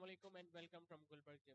Assalamu alaikum and welcome from Gulberg Gym.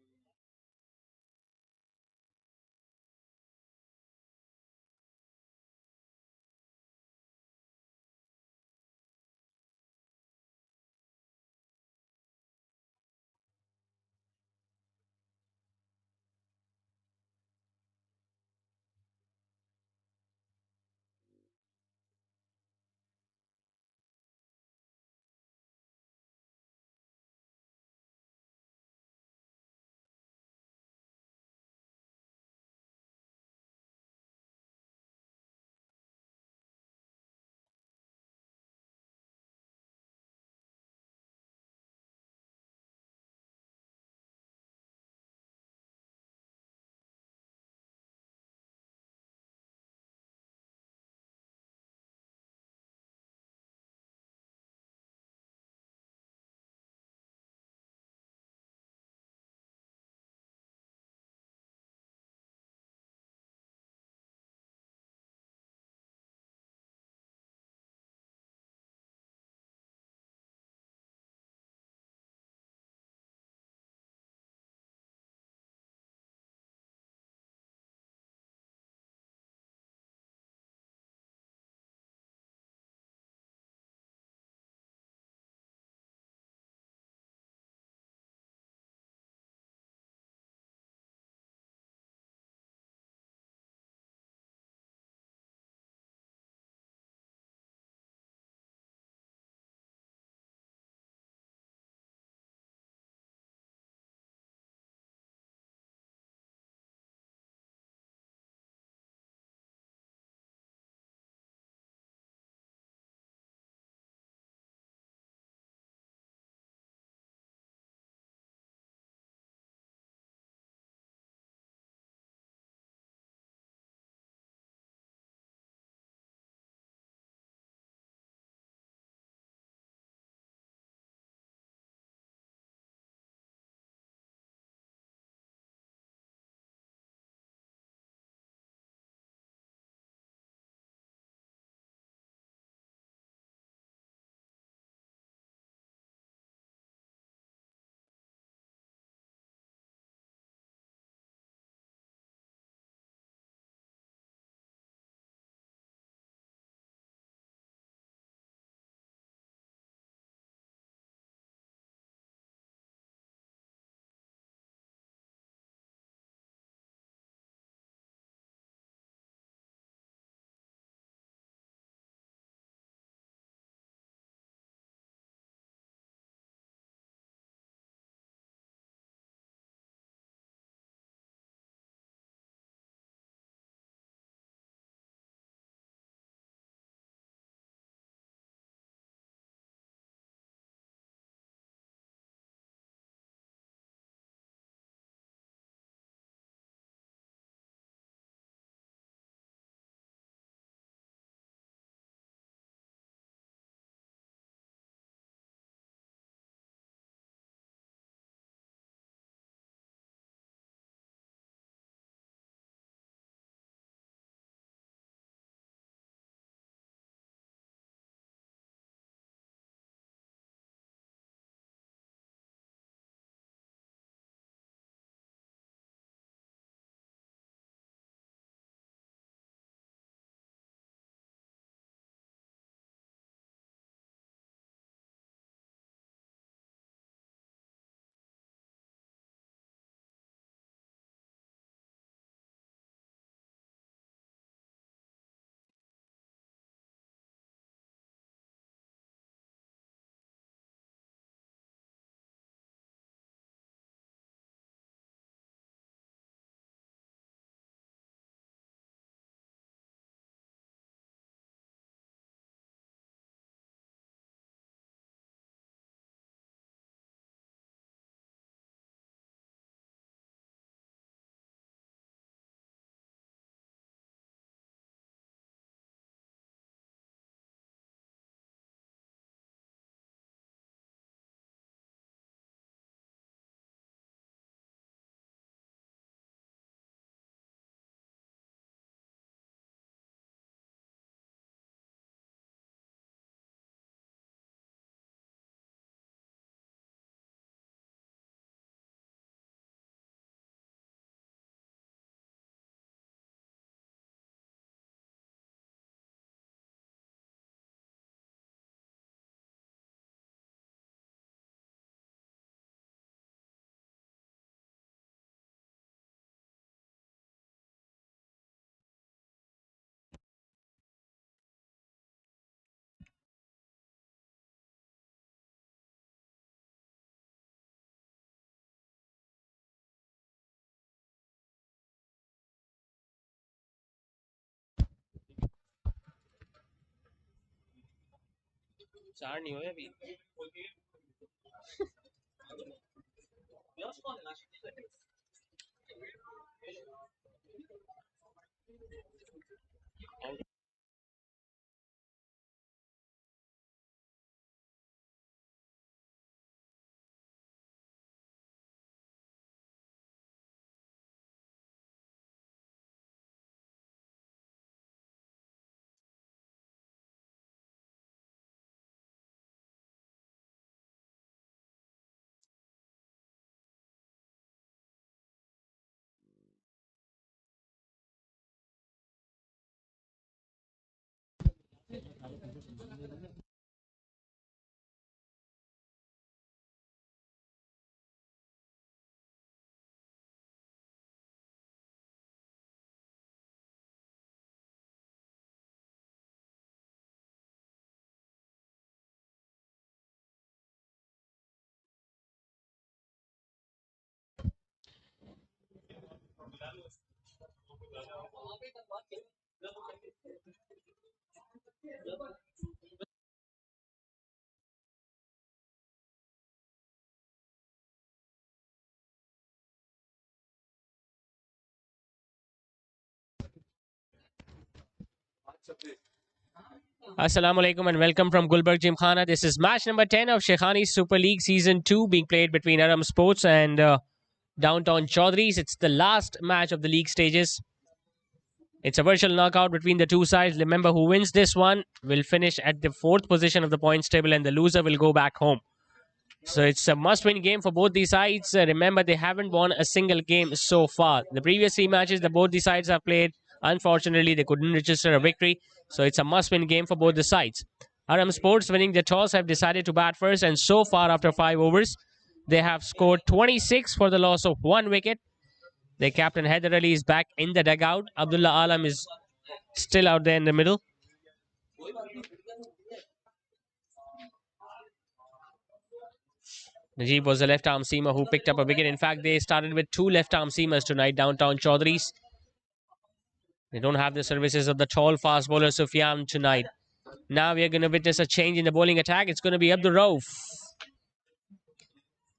चार नहीं हुए अभी. Assalamu alaikum and welcome from Gulberg Gymkhana. This is match number 10 of Shaikhani Super League Season 2 being played between Arham Sports and DownTown Chowdurys. It's the last match of the league stages. It's a virtual knockout between the two sides. Remember, who wins this one will finish at the 4th position of the points table and the loser will go back home. So it's a must-win game for both these sides. Remember, they haven't won a single game so far. The previous 3 matches that both the sides have played, unfortunately, they couldn't register a victory. So it's a must-win game for both the sides. Arham Sports, winning the toss, have decided to bat first. And so far, after 5 overs, they have scored 26 for the loss of 1 wicket. Their captain Haider Ali is back in the dugout. Abdullah Alam is still out there in the middle. Najib was a left-arm seamer who picked up a wicket. In fact, they started with 2 left-arm seamers tonight, DownTown Chowdurys. They don't have the services of the tall fast bowler Sufyan tonight. Now we are going to witness a change in the bowling attack. It's going to be Abdul Rauf.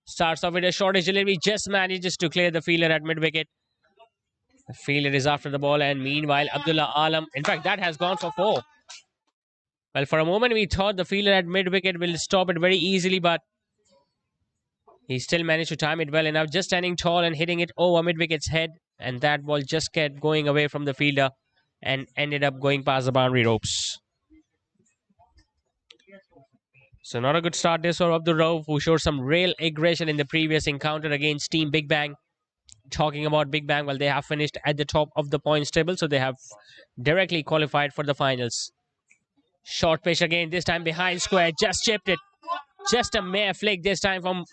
Starts off with a shortish delivery, just manages to clear the fielder at mid-wicket. The fielder is after the ball, and meanwhile, Abdullah Alam, in fact, that has gone for 4. Well, for a moment, we thought the fielder at mid-wicket will stop it very easily, but he still managed to time it well enough, just standing tall and hitting it over mid-wicket's head, and that ball just kept going away from the fielder and ended up going past the boundary ropes. So not a good start this for Abdul Rauf, who showed some real aggression in the previous encounter against Team Big Bang. Talking about Big Bang, well, they have finished at the top of the points table, so they have directly qualified for the finals. Short pitch again, this time behind square, just chipped it. Just a mere flick this time from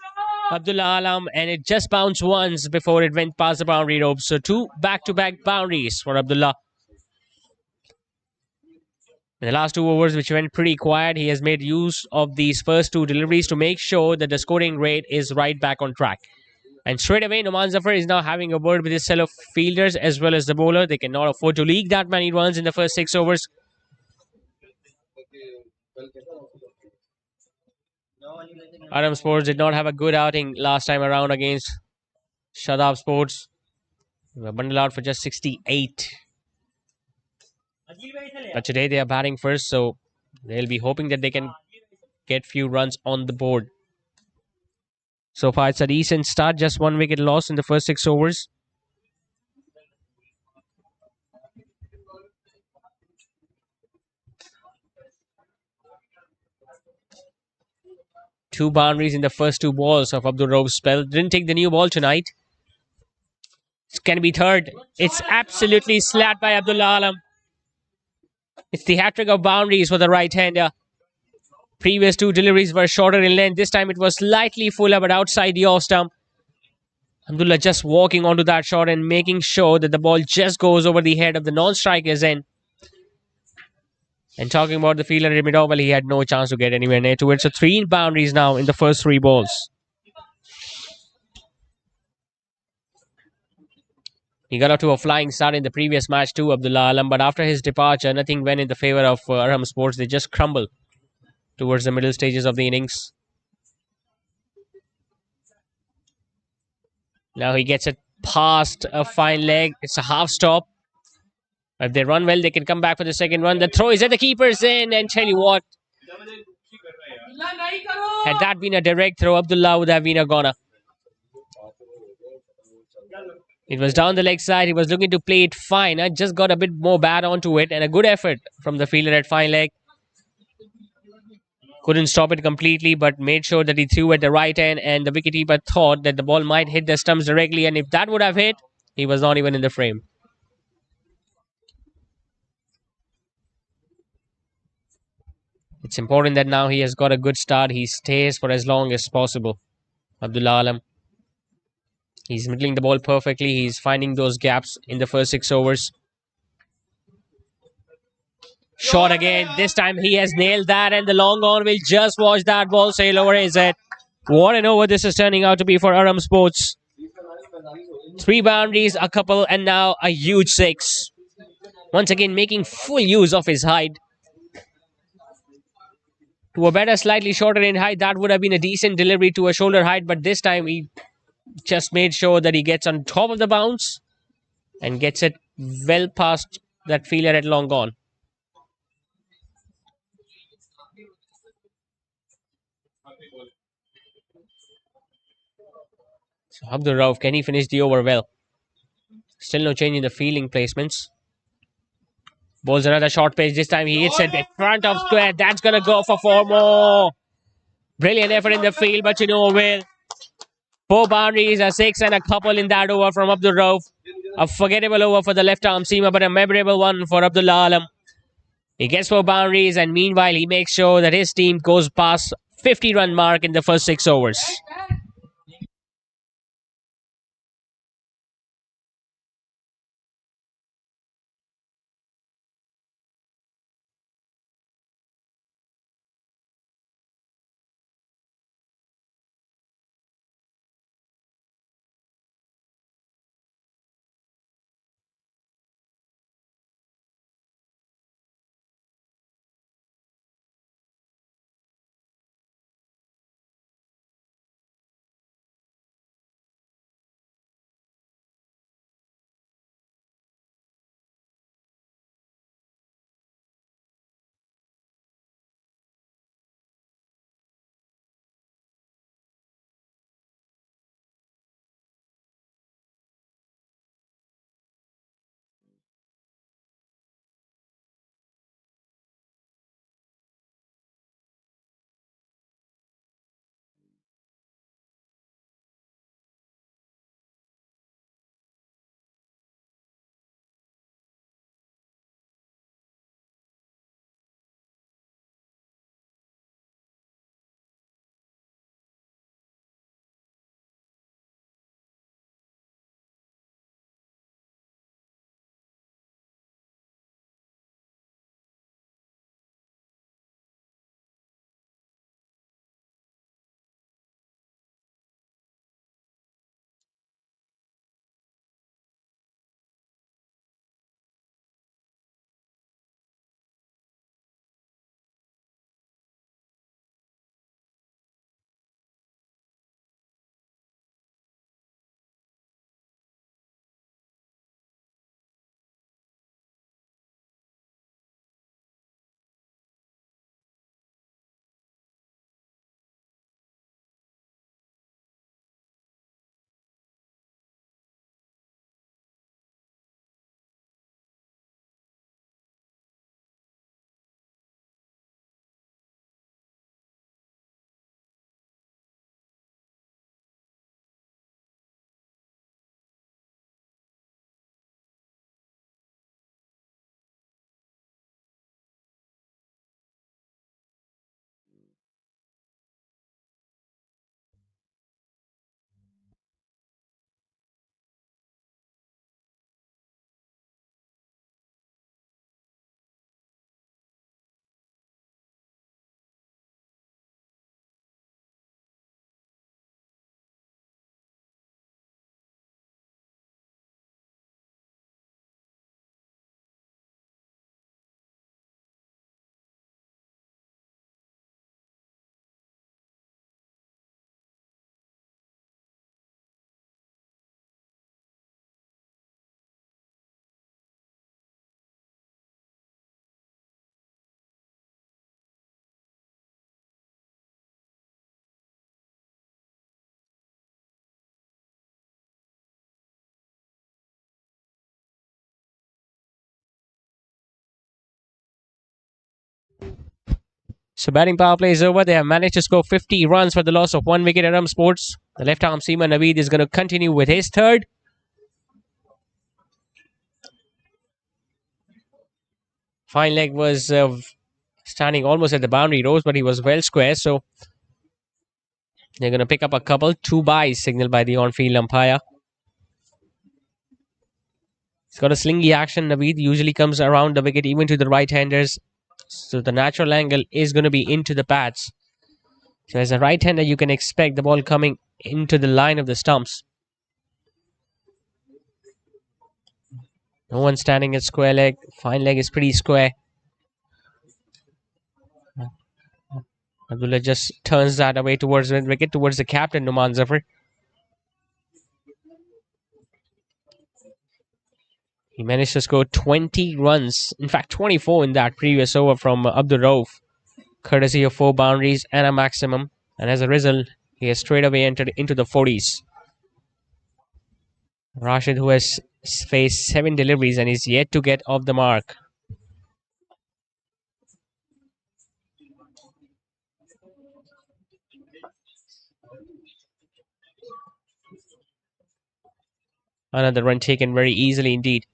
Abdullah Alam, and it just bounced once before it went past the boundary rope. So 2 back-to-back boundaries for Abdullah. In the last 2 overs, which went pretty quiet, he has made use of these first 2 deliveries to make sure that the scoring rate is right back on track. And straight away, Noman Zafar is now having a word with his fellow fielders as well as the bowler. They cannot afford to leak that many runs in the first 6 overs. Arham Sports did not have a good outing last time around against Shadab Sports. They were bundled out for just 68. But today they are batting first, so they'll be hoping that they can get few runs on the board. So far, it's a decent start. Just 1 wicket lost in the first 6 overs. Two boundaries in the first 2 balls of Abdul Rauf's spell. Didn't take the new ball tonight. It can be third. It's absolutely slapped by Abdullah Alam. It's the hat-trick of boundaries for the right-hander. Previous 2 deliveries were shorter in length. This time it was slightly fuller but outside the off-stump. Abdullah just walking onto that shot and making sure that the ball just goes over the head of the non-striker's end. And talking about the fielder in mid, well, he had no chance to get anywhere near to it. So 3 boundaries now in the first 3 balls. He got off to a flying start in the previous match too, Abdullah Alam. But after his departure, nothing went in the favour of Arham Sports. They just crumbled. towards the middle stages of the innings. Now he gets it past a fine leg. It's a half stop. If they run well, they can come back for the second run. The throw is at the keeper's end, and tell you what, had that been a direct throw, Abdullah would have been a goner. It was down the leg side. He was looking to play it fine. I just got a bit more bad onto it, and a good effort from the fielder at fine leg. Couldn't stop it completely, but made sure that he threw at the right end, and the wicketkeeper thought that the ball might hit the stumps directly, and if that would have hit, he was not even in the frame. It's important that now he has got a good start. He stays for as long as possible. Abdullah Alam. He's middling the ball perfectly. He's finding those gaps in the first 6 overs. Shot again. This time he has nailed that, and the long on will just watch that ball sail over his head. What an over this is turning out to be for Arham Sports. 3 boundaries, a couple, and now a huge 6. Once again, making full use of his height. To a better, slightly shorter in height, that would have been a decent delivery to a shoulder height, but this time he just made sure that he gets on top of the bounce and gets it well past that fielder at long on. So Abdul Rauf, can he finish the over well? Still no change in the fielding placements. Bowls another short pitch. This time he hits it in front of square. That's going to go for 4 more. Brilliant effort in the field, but you know, Will. 4 boundaries, a 6 and a couple in that over from Abdul Rauf. A forgettable over for the left arm seamer, but a memorable one for Abdullah Alam. He gets 4 boundaries, and meanwhile he makes sure that his team goes past 50-run mark in the first 6 overs. So batting power play is over. They have managed to score 50 runs for the loss of 1 wicket. Arham Sports. The left arm seamer Naveed is going to continue with his third. Fine leg was standing almost at the boundary rows, but he was well square. So they're going to pick up a couple. 2 byes signaled by the on-field umpire. He's got a slingy action. Naveed usually comes around the wicket, even to the right-handers. So the natural angle is going to be into the pads. So as a right-hander, you can expect the ball coming into the line of the stumps. No one standing at square leg. Fine leg is pretty square. Abdullah just turns that away towards the wicket, towards the captain, Numan Zafar. He managed to score 20 runs, in fact 24 in that previous over from Abdul Rauf, courtesy of 4 boundaries and a maximum. And as a result, he has straight away entered into the 40s. Rashid, who has faced 7 deliveries and is yet to get off the mark. Another run taken very easily indeed.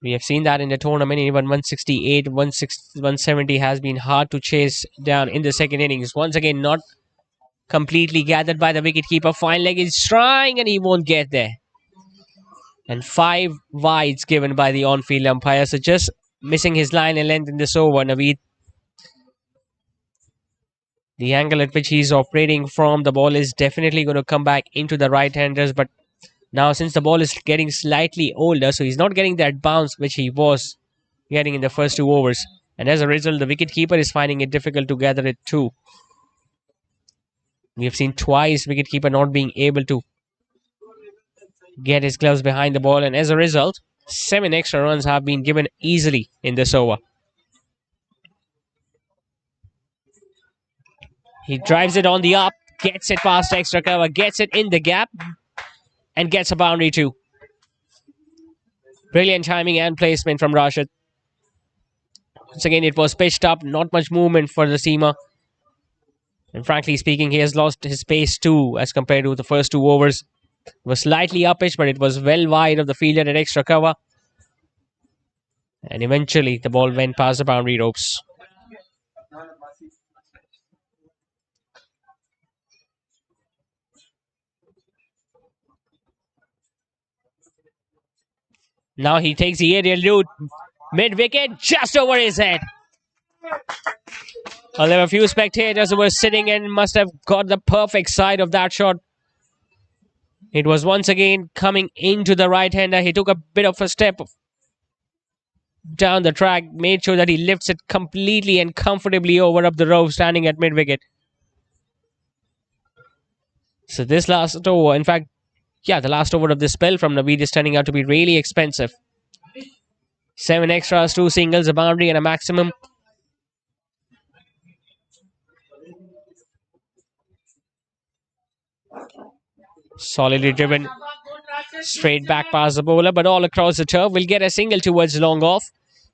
We have seen that in the tournament. Even 168, 170 has been hard to chase down in the second innings. Once again, not completely gathered by the wicketkeeper. Fine leg is trying and he won't get there. And 5 wides given by the on-field umpire. So just missing his line and length in this over, Naveed. The angle at which he's operating from the ball is definitely going to come back into the right-handers. But now since the ball is getting slightly older, so he's not getting that bounce which he was getting in the first 2 overs. And as a result, the wicketkeeper is finding it difficult to gather it too. We have seen twice wicketkeeper not being able to get his gloves behind the ball. And as a result, 7 extra runs have been given easily in this over. He drives it on the up, gets it past extra cover, gets it in the gap, and gets a boundary too. Brilliant timing and placement from Rashid. Once again, it was pitched up, not much movement for the seamer. And frankly speaking, he has lost his pace too as compared to the first 2 overs. It was slightly uppish, but it was well wide of the fielder at extra cover. And eventually, the ball went past the boundary ropes. Now he takes the aerial route. Mid-wicket, just over his head. Well, there were a few spectators who were sitting and must have got the perfect side of that shot. It was once again coming into the right-hander. He took a bit of a step down the track, made sure that he lifts it completely and comfortably over up the rope, standing at mid-wicket. So this last over, in fact, the last over of this spell from Naveed is turning out to be really expensive. 7 extras, 2 singles, a boundary and a maximum. Solidly driven straight back past the bowler, but all across the turf. Will get a single towards long off.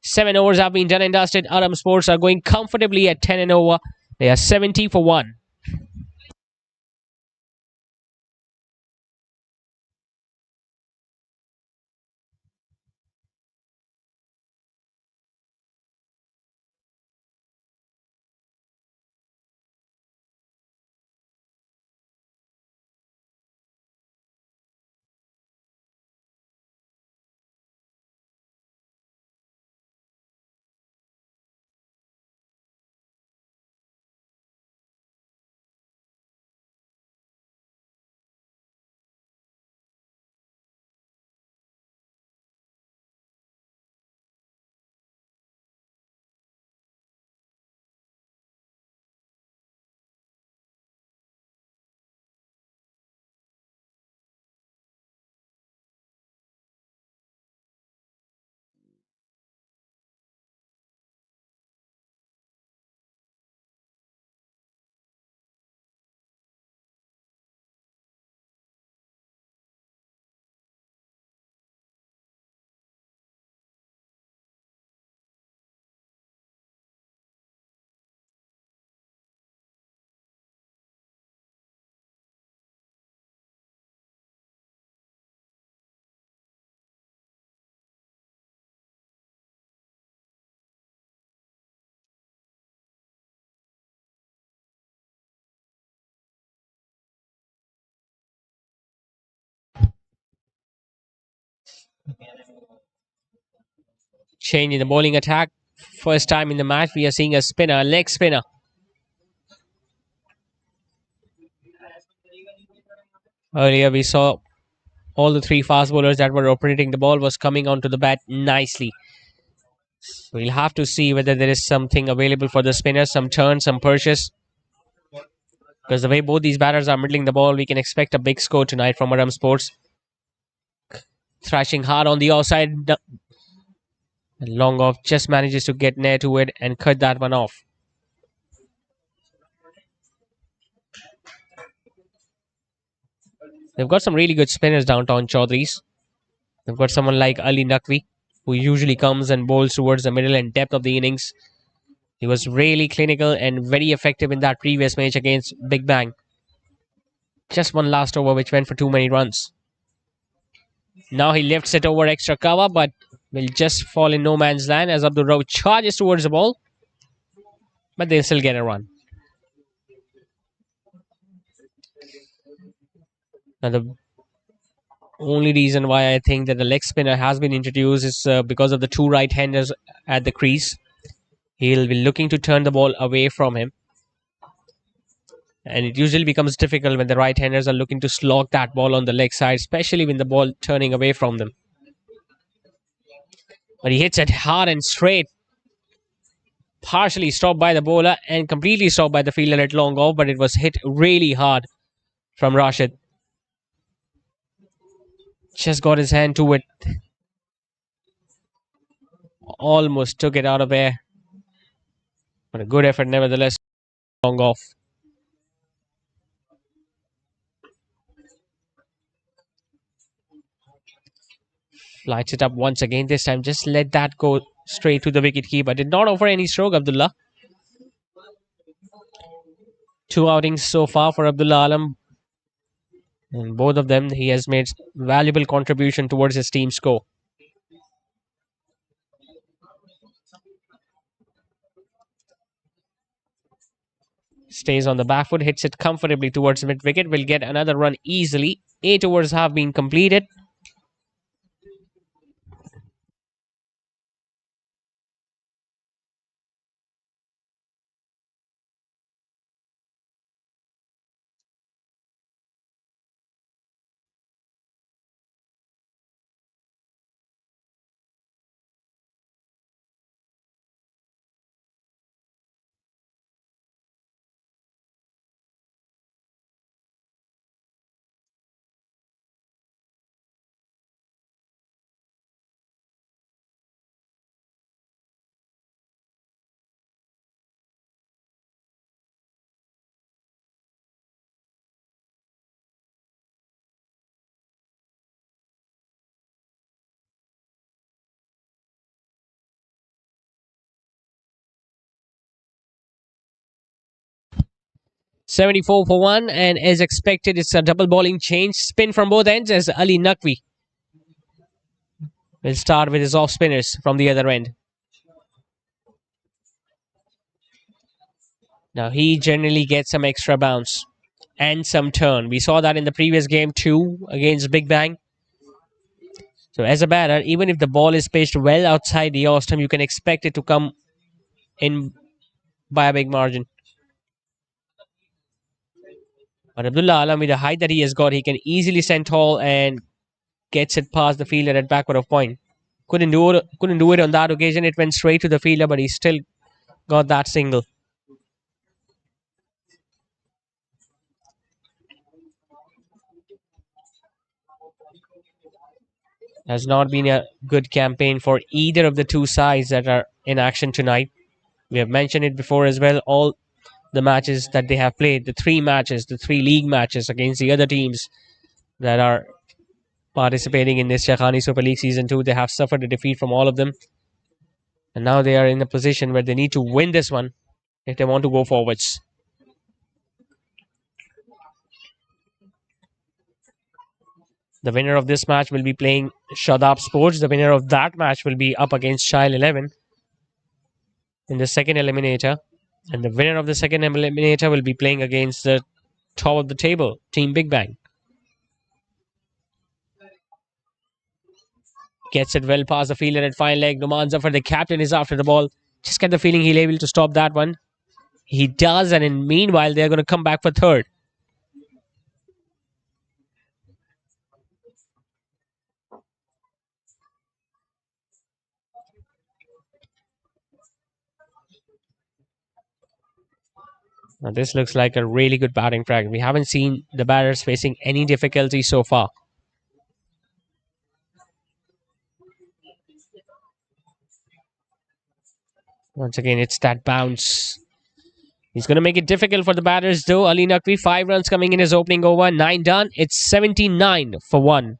7 overs have been done and dusted. Arham Sports are going comfortably at 10 and over. They are 70 for 1. Change in the bowling attack. First time in the match, we are seeing a spinner, a leg spinner. Earlier, we saw all the three fast bowlers that were operating the ball was coming onto the bat nicely. We'll have to see whether there is something available for the spinners, some turns, some purchase. Because the way both these batters are middling the ball, we can expect a big score tonight from Arham Sports. Thrashing hard on the outside. Long off just manages to get near to it and cut that one off. They've got some really good spinners downtown, Chowdurys. They've got someone like Ali Naqvi, who usually comes and bowls towards the middle and depth of the innings. He was really clinical and very effective in that previous match against Big Bang. Just one last over which went for too many runs. Now he lifts it over extra cover, but will just fall in no man's land as Abdul Rauf charges towards the ball. But they'll still get a run. Now the only reason why I think that the leg spinner has been introduced is because of the two right-handers at the crease. He'll be looking to turn the ball away from him. And it usually becomes difficult when the right-handers are looking to slog that ball on the leg side, especially when the ball turning away from them. But he hits it hard and straight. Partially stopped by the bowler and completely stopped by the fielder at long off, but it was hit really hard from Rashid. Just got his hand to it. Almost took it out of air. But a good effort nevertheless. Long off. Lights it up once again. This time just let that go straight to the wicket keeper. Did not offer any stroke, Abdullah. Two outings so far for Abdullah Alam. And both of them, he has made valuable contribution towards his team score. Stays on the back foot, hits it comfortably towards mid-wicket. Will get another run easily. 8 overs have been completed. .74 for one, and as expected, it's a double bowling change. Spin from both ends as Ali Naqvi will start with his off spinners from the other end. Now he generally gets some extra bounce and some turn. We saw that in the previous game too against Big Bang. So as a batter, even if the ball is pitched well outside the off stump, you can expect it to come in by a big margin. But Abdullah Alam, with the height that he has got, he can easily stand tall and gets it past the fielder at backward of point. Couldn't do it on that occasion. It went straight to the fielder, but he still got that single. Has not been a good campaign for either of the two sides that are in action tonight. We have mentioned it before as well. All the matches that they have played, the three matches, the three league matches against the other teams that are participating in this Shaikhani Super League Season 2, they have suffered a defeat from all of them. And now they are in a position where they need to win this one if they want to go forwards. The winner of this match will be playing Shadab Sports. The winner of that match will be up against Child 11 in the second eliminator. And the winner of the second eliminator will be playing against the top of the table, Team Big Bang. Gets it well past the fielder at fine leg. Numan Zafar, the captain, is after the ball. Just get the feeling he'll be able to stop that one. He does, and in meanwhile, they're going to come back for third. Now, this looks like a really good batting track. We haven't seen the batters facing any difficulty so far. Once again, it's that bounce. He's going to make it difficult for the batters, though. Ali Naqvi, 5 runs coming in his opening over, 9 done. It's 79 for 1.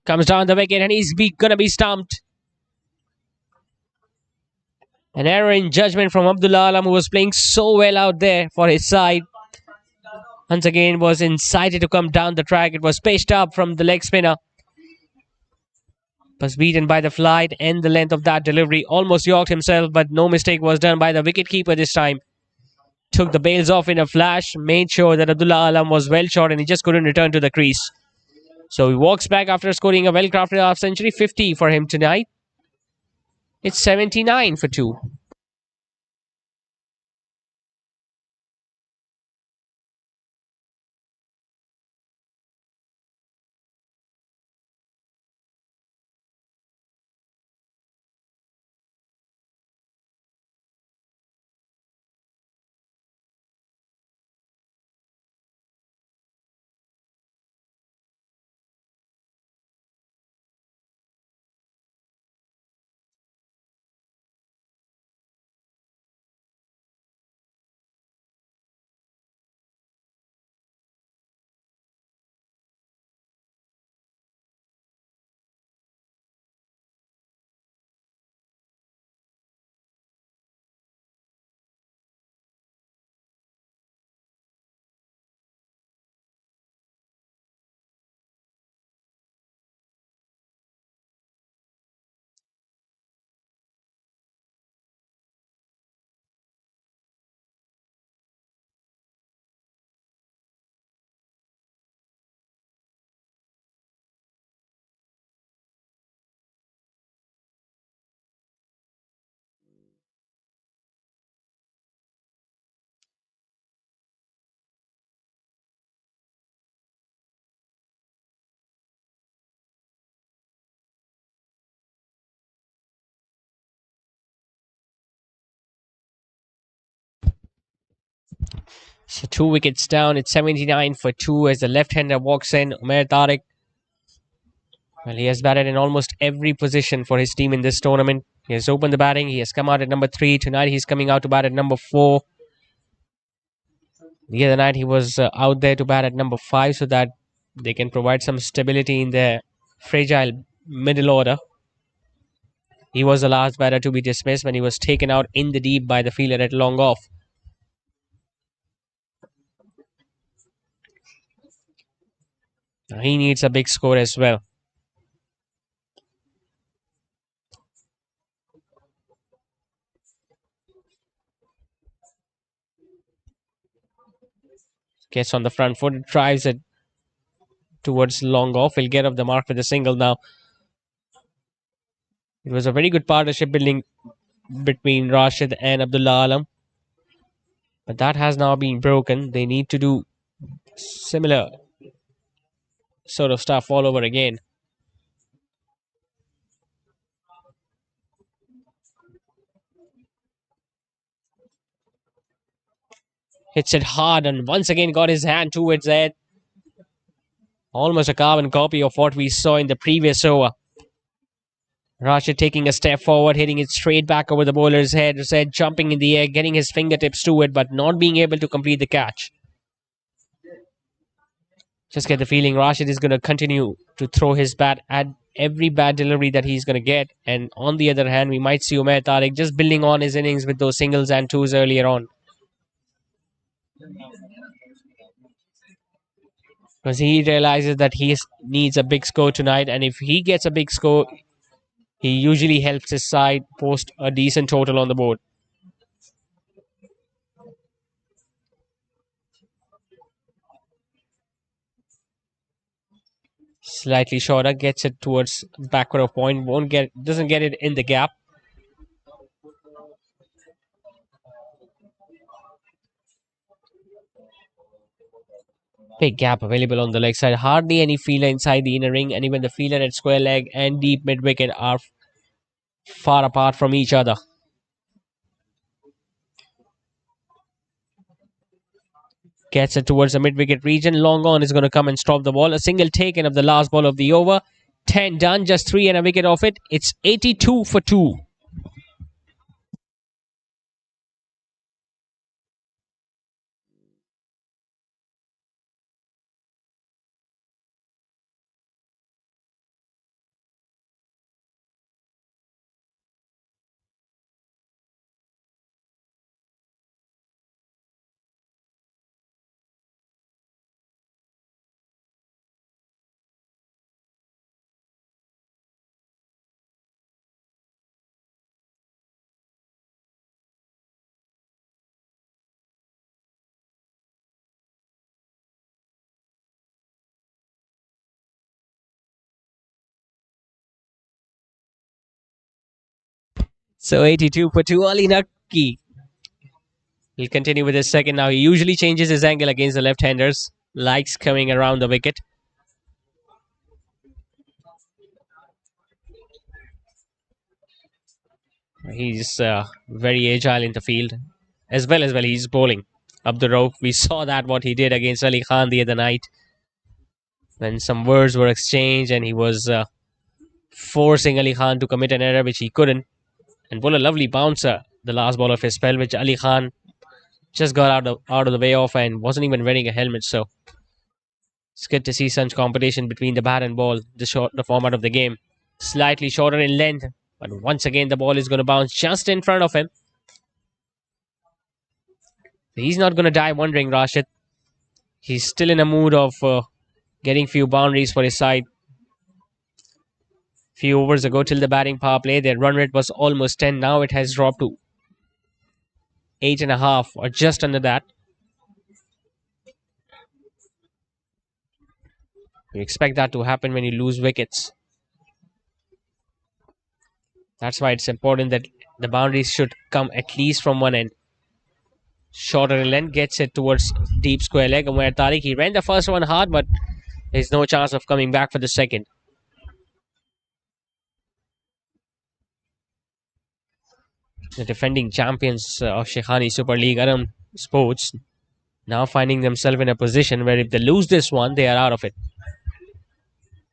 Comes down the wicket and he's going to be stumped. An error in judgment from Abdullah Alam, who was playing so well out there for his side. Once again, was incited to come down the track. It was pitched up from the leg spinner. Was beaten by the flight and the length of that delivery. Almost yorked himself, but no mistake was done by the wicketkeeper this time. Took the bails off in a flash, made sure that Abdullah Alam was well shot and he just couldn't return to the crease. So he walks back after scoring a well-crafted half-century, 50 for him tonight. It's 79 for 2. So 2 wickets down. It's 79 for 2 as the left-hander walks in. Umair Tariq. Well, he has batted in almost every position for his team in this tournament. He has opened the batting. He has come out at number 3. Tonight he's coming out to bat at number 4. The other night he was out there to bat at number 5 so that they can provide some stability in their fragile middle order. He was the last batter to be dismissed when he was taken out in the deep by the fielder at long off. Now he needs a big score as well. Gets on the front foot, drives it towards long off. He'll get off the mark with a single now. It was a very good partnership building between Rashid and Abdullah Alam. But that has now been broken. They need to do similar sort of stuff all over again. Hits it hard and once again got his hand towards it. Almost a carbon copy of what we saw in the previous over. Rashid taking a step forward, hitting it straight back over the bowler's head, jumping in the air, getting his fingertips to it, but not being able to complete the catch. Just get the feeling Rashid is going to continue to throw his bat at every bad delivery that he's going to get. And on the other hand, we might see Umair Tariq just building on his innings with those singles and twos earlier on. Because he realizes that he needs a big score tonight. And if he gets a big score, he usually helps his side post a decent total on the board. Slightly shorter, gets it towards backward of point, doesn't get it in the gap. Big gap available on the leg side. Hardly any fielder inside the inner ring, and even the fielder at square leg and deep mid wicket are far apart from each other. Gets it towards the mid wicket region. Long on is going to come and stop the ball. A single taken of the last ball of the over. 10 done, just 3 and a wicket off it. It's 82 for 2. So 82 for 2. Ali Naki. He'll continue with his second now. He usually changes his angle against the left-handers. Likes coming around the wicket. He's very agile in the field. As well he's bowling up the rope. We saw that what he did against Ali Khan the other night. When some words were exchanged and he was forcing Ali Khan to commit an error which he couldn't. And pull a lovely bouncer, the last ball of his spell, which Ali Khan just got out of the way of and wasn't even wearing a helmet. So it's good to see such competition between the bat and ball, the format of the game. Slightly shorter in length, but once again the ball is going to bounce just in front of him. He's not going to die wondering, Rashid. He's still in a mood of getting few boundaries for his side. Few overs ago till the batting power play, their run rate was almost 10. Now it has dropped to 8.5 or just under that. You expect that to happen when you lose wickets. That's why it's important that the boundaries should come at least from one end. Shorter in length, gets it towards deep square leg. And where Tariq, he ran the first one hard, but there's no chance of coming back for the second. The defending champions of Shaikhani Super League, Arham Sports, now finding themselves in a position where if they lose this one, they are out of it.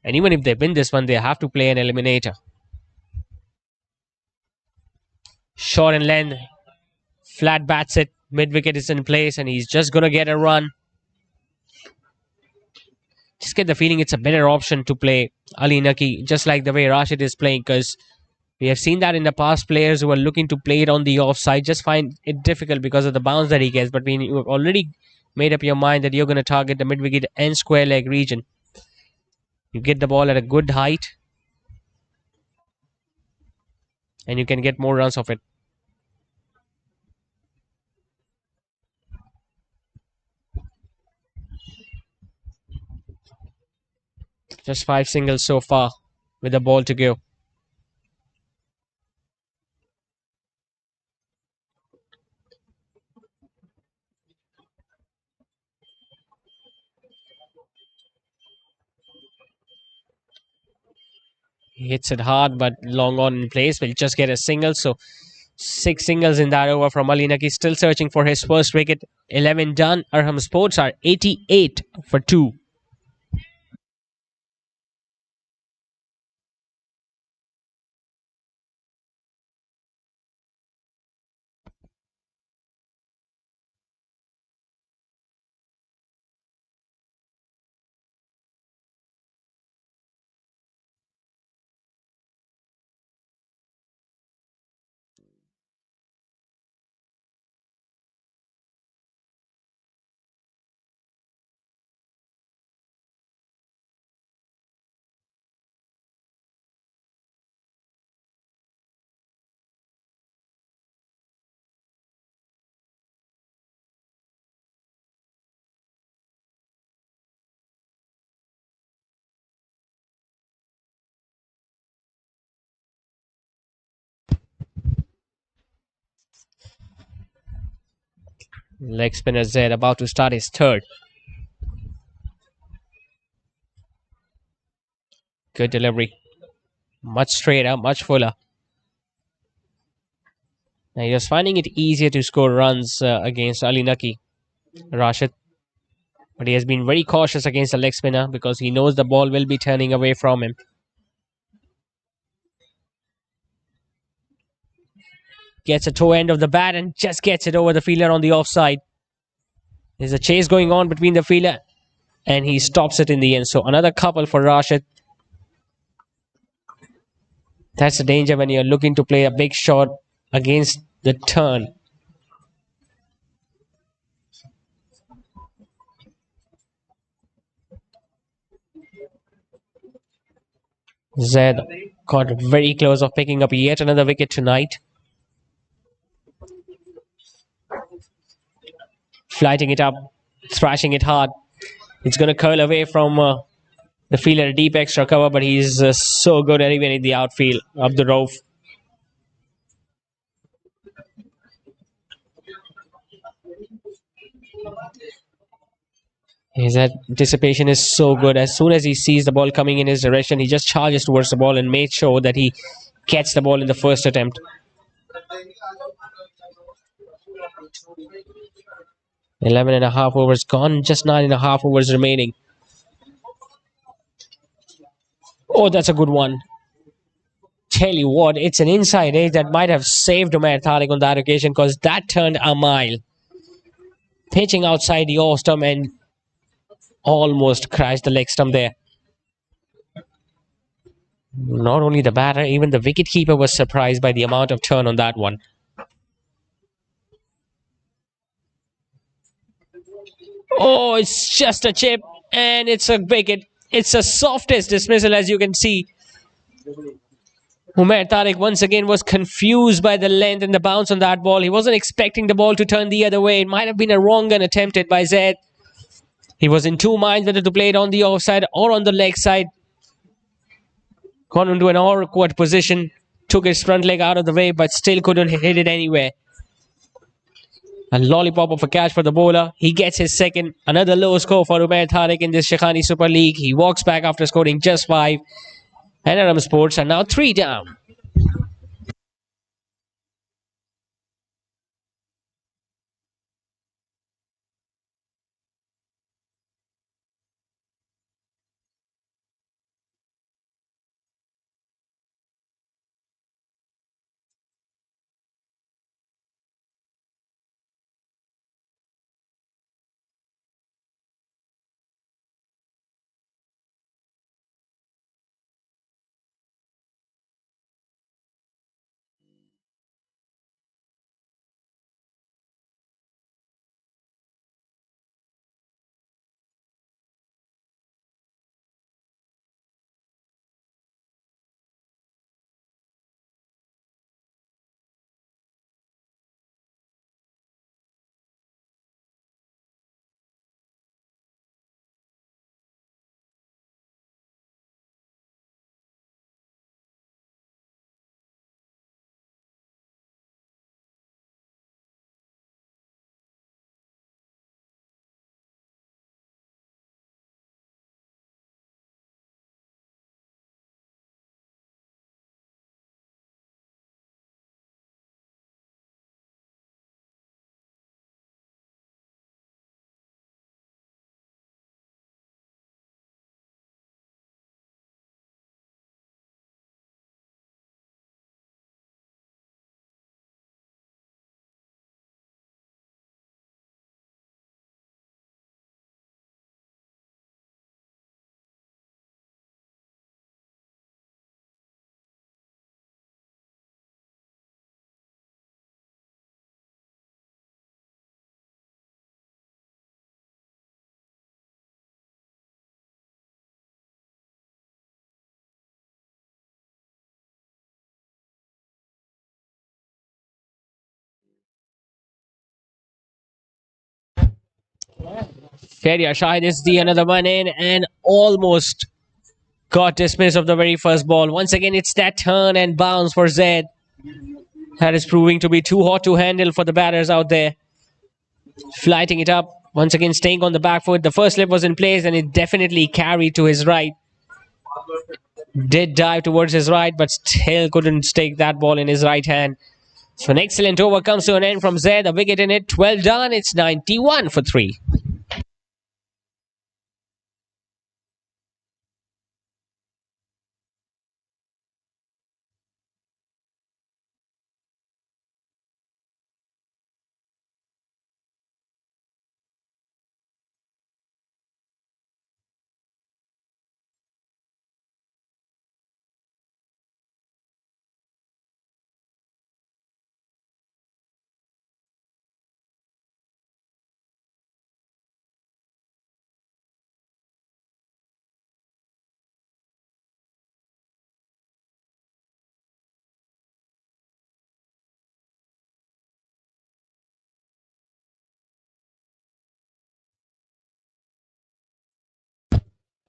And even if they win this one, they have to play an eliminator. Short in length, flat bats it, mid wicket is in place, and he's just going to get a run. Just get the feeling it's a better option to play Ali Naki, just like the way Rashid is playing, because we have seen that in the past, players who are looking to play it on the offside just find it difficult because of the bounce that he gets. But when you have already made up your mind that you're going to target the mid wicket and square leg region, you get the ball at a good height and you can get more runs off it. Just 5 singles so far with the ball to go. He hits it hard, but long on in place. Will just get a single. So 6 singles in that over from Ali Naki. Still searching for his first wicket. 11 done. Arham Sports are 88 for 2. Leg spinner Zed about to start his third. Good delivery. Much straighter, much fuller. Now he was finding it easier to score runs against Ali Naki, Rashid. But he has been very cautious against the leg spinner because he knows the ball will be turning away from him. Gets a toe end of the bat and just gets it over the fielder on the offside. There's a chase going on between the fielder and he stops it in the end. So another couple for Rashid. That's the danger when you're looking to play a big shot against the turn. Zed got very close of picking up yet another wicket tonight. Flighting it up, thrashing it hard. It's going to curl away from the fielder, a deep extra cover, but he's so good at even in the outfield, up the rope. His anticipation is so good. As soon as he sees the ball coming in his direction, he just charges towards the ball and makes sure that he gets the ball in the first attempt. 11.5 overs gone, just 9.5 overs remaining. Oh, that's a good one. Tell you what, it's an inside edge that might have saved Umair Tariq on that occasion because that turned a mile. Pitching outside the off stump and almost crashed the leg stump there. Not only the batter, even the wicketkeeper was surprised by the amount of turn on that one. Oh, it's just a chip and it's a wicket. It's the softest dismissal as you can see. Umair Tariq once again was confused by the length and the bounce on that ball. He wasn't expecting the ball to turn the other way. It might have been a wrong gun attempted by Zed. He was in two minds whether to play it on the offside or on the leg side. Gone into an awkward position. Took his front leg out of the way but still couldn't hit it anywhere. A lollipop of a catch for the bowler. He gets his second. Another low score for Umair Tariq in this Shaikhani Super League. He walks back after scoring just 5. And Arham Sports are now 3 down. Sharia Shahid is the another one in and almost got dismissed of the very first ball. Once again, it's that turn and bounce for Zed. That is proving to be too hot to handle for the batters out there. Flighting it up. Once again, staying on the back foot. The first slip was in place and it definitely carried to his right. Did dive towards his right, but still couldn't take that ball in his right hand. So an excellent over comes to an end from Zaid. A wicket in it. 12 done. It's 91 for 3.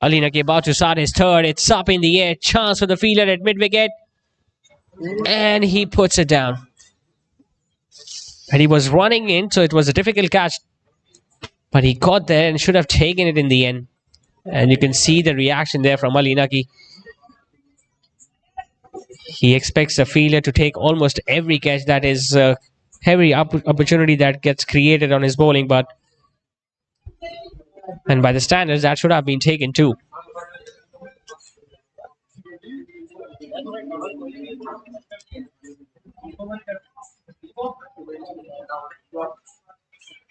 Ali Naki about to start his third. It's up in the air. Chance for the fielder at mid-wicket. And he puts it down. And he was running in, so it was a difficult catch. But he got there and should have taken it in the end. And you can see the reaction there from Ali Naki. He expects the fielder to take almost every catch that is every opportunity that gets created on his bowling. And by the standards, that should have been taken too.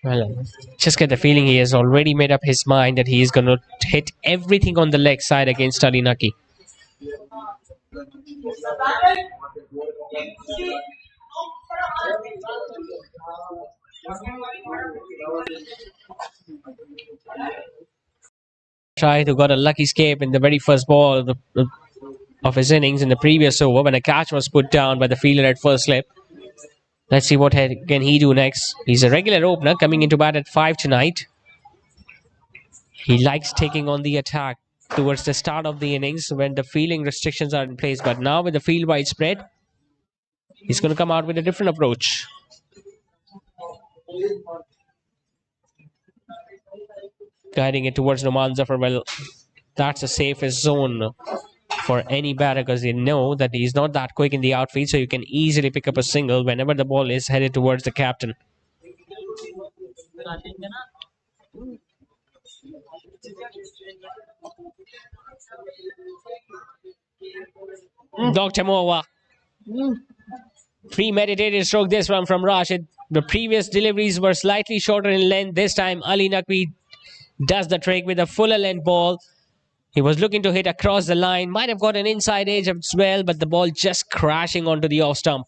Well, just get the feeling he has already made up his mind that he is going to hit everything on the leg side against Ali Naki. Tried who got a lucky escape in the very first ball of his innings in the previous over when a catch was put down by the fielder at first slip. Let's see what can he do next. He's a regular opener coming into bat at 5 tonight. He likes taking on the attack towards the start of the innings when the fielding restrictions are in place. But now with the field wide spread, he's going to come out with a different approach. Guiding it towards Noman Zafar. Well, that's the safest zone for any batter because they know that he's not that quick in the outfield, so you can easily pick up a single whenever the ball is headed towards the captain. Dr. Mowa. Premeditated stroke this one from Rashid. The previous deliveries were slightly shorter in length. This time Ali Naqvi does the trick with a fuller length ball. He was looking to hit across the line. Might have got an inside edge as well, but the ball just crashing onto the off stump.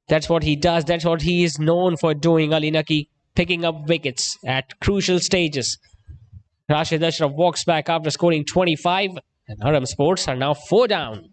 That's what he does. That's what he is known for doing, Ali Naqvi, picking up wickets at crucial stages. Rashid Ashraf walks back after scoring 25, and Arham Sports are now 4 down.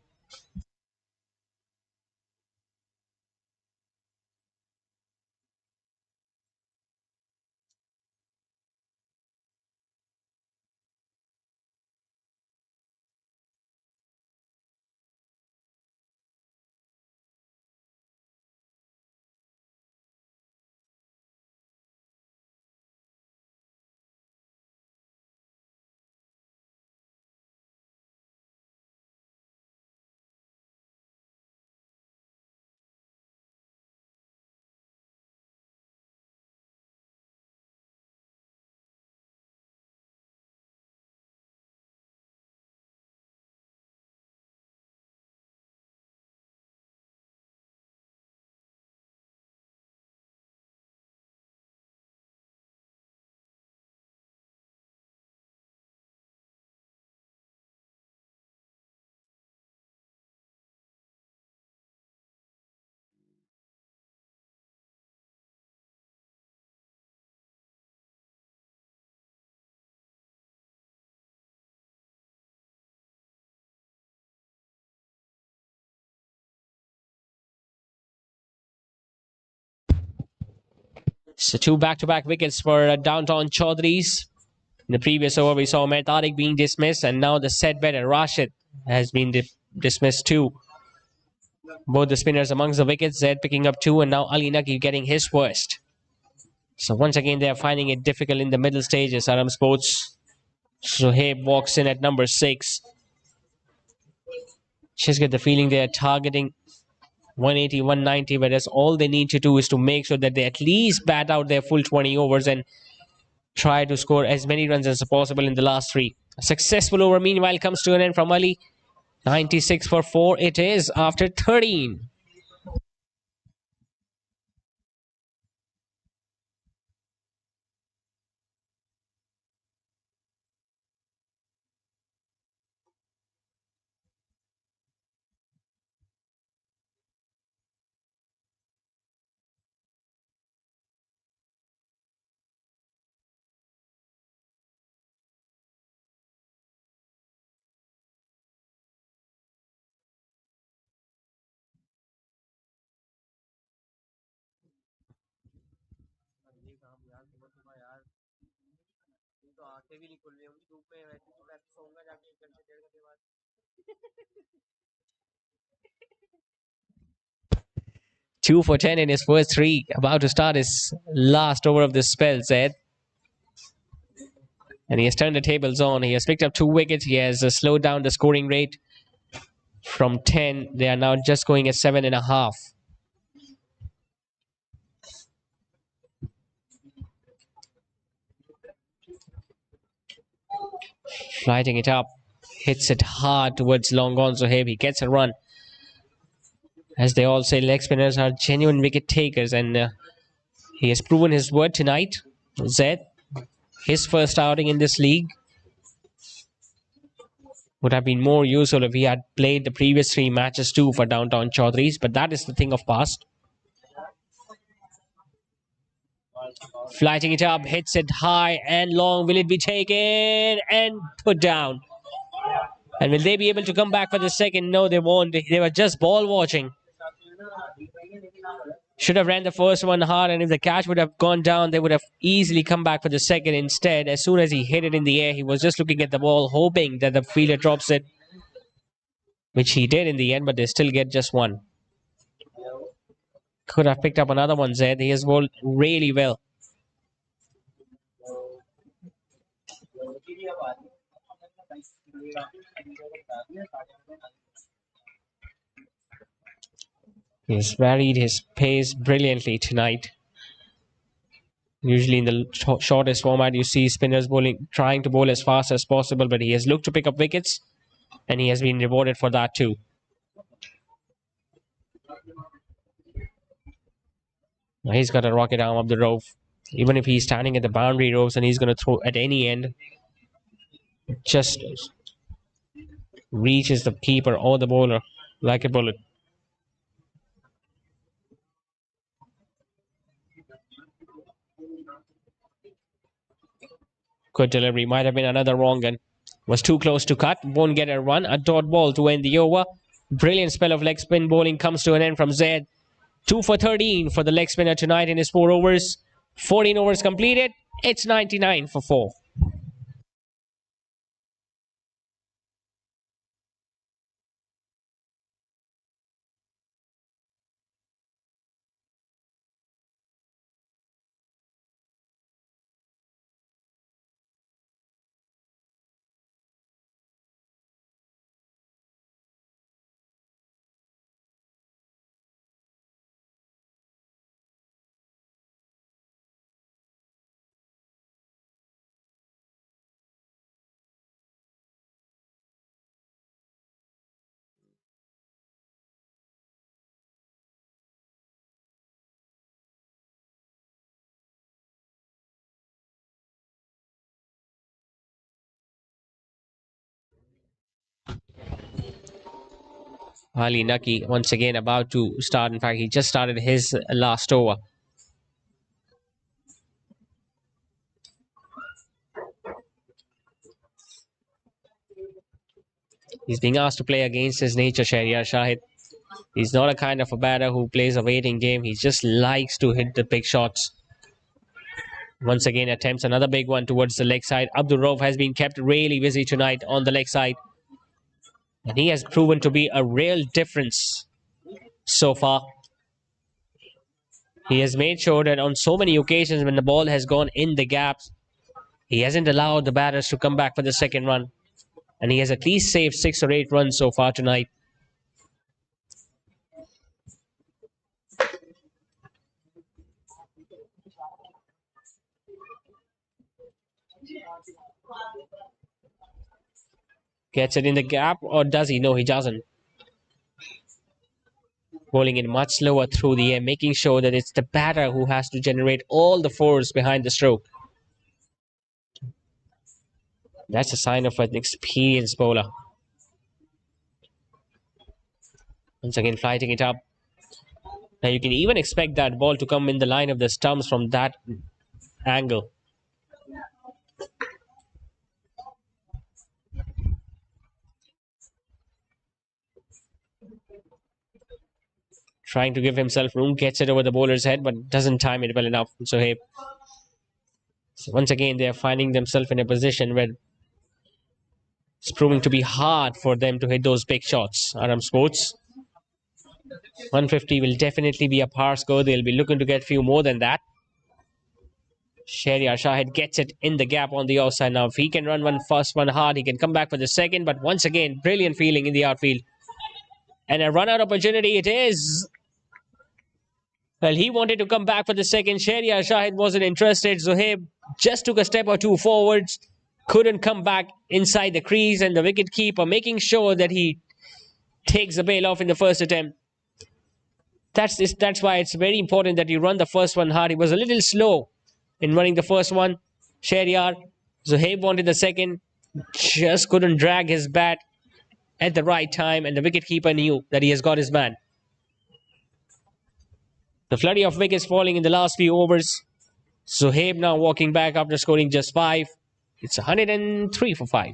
So 2 back-to-back wickets for Downtown Chowdurys. In the previous over, we saw Mehtarik being dismissed, and now the set batter Rashid has been dismissed too. Both the spinners amongst the wickets. Zed picking up 2, and now Ali Naki getting his first. So once again, they are finding it difficult in the middle stages. Arham Sports. Sohaib walks in at number 6. Just get the feeling they are targeting 180, 190, whereas all they need to do is to make sure that they at least bat out their full 20 overs and try to score as many runs as possible in the last 3. A successful over, meanwhile, comes to an end from Ali. 96 for 4 it is after 13. Two for 10 in his first 3. About to start his last over of this spell, Zed. And he has turned the tables on. He has picked up 2 wickets. He has slowed down the scoring rate from 10. They are now just going at 7.5. Flighting it up. Hits it hard towards long on Zohaib. He gets a run. As they all say, leg spinners are genuine wicket takers, and he has proven his word tonight. Zed, his first outing in this league, would have been more useful if he had played the previous 3 matches too for Downtown Chowdurys, but that is the thing of past. Flighting it up, hits it high and long. Will it be taken and put down? And will they be able to come back for the second? No, they won't. They were just ball watching. Should have ran the first one hard, and if the catch would have gone down, they would have easily come back for the second. Instead, as soon as he hit it in the air, he was just looking at the ball, hoping that the fielder drops it, which he did in the end, but they still get just 1. Could have picked up another one, Zed. He has bowled really well. He has varied his pace brilliantly tonight. Usually in the shortest format, you see spinners bowling, trying to bowl as fast as possible, but he has looked to pick up wickets, and he has been rewarded for that too. Now he's got a rocket arm up the rope. Even if he's standing at the boundary ropes and he's going to throw at any end, just reaches the keeper or the bowler like a bullet. Good delivery. Might have been another wrong gun. Was too close to cut. Won't get a run. A dot ball to end the over. Brilliant spell of leg spin bowling comes to an end from Zed. 2 for 13 for the leg spinner tonight in his 4 overs. 14 overs completed. It's 99 for 4. Ali Naki once again about to start. In fact, he just started his last over. He's being asked to play against his nature, Shahryar Shahid. He's not a kind of a batter who plays a waiting game. He just likes to hit the big shots. Once again, attempts another big one towards the leg side. Abdul Rauf has been kept really busy tonight on the leg side. And he has proven to be a real difference so far. He has made sure that on so many occasions when the ball has gone in the gaps, he hasn't allowed the batters to come back for the second run. And he has at least saved 6 or 8 runs so far tonight. Gets it in the gap, or does he? No, he doesn't. Bowling it much slower through the air, making sure that it's the batter who has to generate all the force behind the stroke. That's a sign of an experienced bowler. Once again, flighting it up. Now you can even expect that ball to come in the line of the stumps from that angle. Trying to give himself room, gets it over the bowler's head, but doesn't time it well enough. So once again, they are finding themselves in a position where it's proving to be hard for them to hit those big shots. Arham Sports, 150 will definitely be a par score. They'll be looking to get few more than that. Shahryar Shahid gets it in the gap on the outside. Now, if he can run one fast, one hard, he can come back for the second. But once again, brilliant feeling in the outfield. And a run-out opportunity it is. Well, he wanted to come back for the second. Shahryar Shahid wasn't interested. Zohaib just took a step or two forwards. Couldn't come back inside the crease. And the wicketkeeper making sure that he takes the bail off in the first attempt. That's why it's very important that you run the first one hard. He was a little slow in running the first one. Shahryar. Zohaib wanted the second. Just couldn't drag his bat at the right time. And the wicketkeeper knew that he has got his man. The flurry of wickets falling in the last few overs. Zohaib now walking back after scoring just 5. It's 103 for 5.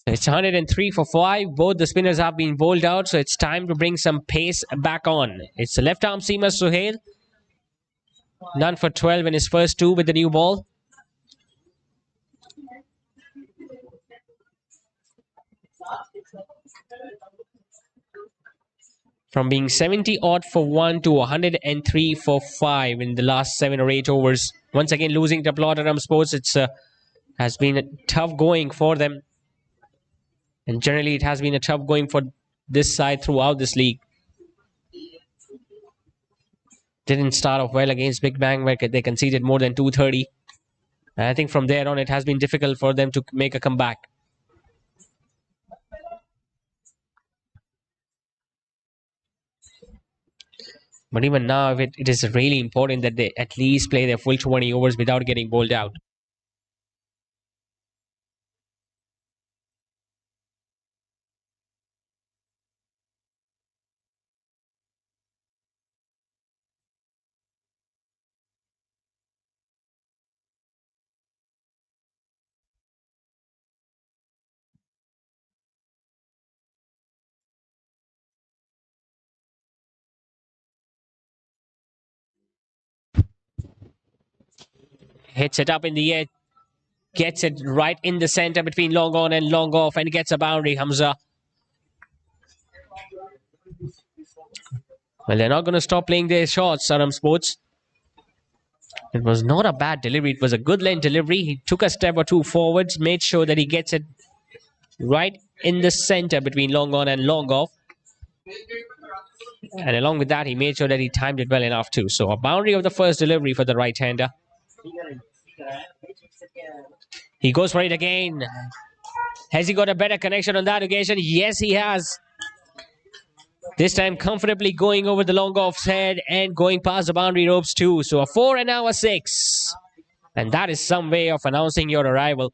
It's 103 for 5. Both the spinners have been bowled out, so it's time to bring some pace back on. It's the left arm seamer Sohail. None for 12 in his first 2 with the new ball. From being 70 odd for 1 to 103 for 5 in the last 7 or 8 overs. Once again losing to Arham Sports. It's has been a tough going for them. And generally it has been a tough going for this side throughout this league. Didn't start off well against Big Bang where they conceded more than 230. And I think from there on, it has been difficult for them to make a comeback. But even now, it is really important that they at least play their full 20 overs without getting bowled out. Hits it up in the air, gets it right in the center between long on and long off, and gets a boundary, Hamza. Well, they're not going to stop playing their shots, Arham Sports. It was not a bad delivery. It was a good length delivery. He took a step or two forwards, made sure that he gets it right in the center between long on and long off. And along with that, he made sure that he timed it well enough too. So a boundary of the first delivery for the right-hander. He goes for it again. Has he got a better connection on that occasion? Yes, he has. This time comfortably going over the long off's head and going past the boundary ropes too. So a 4 and now a 6. And that is some way of announcing your arrival.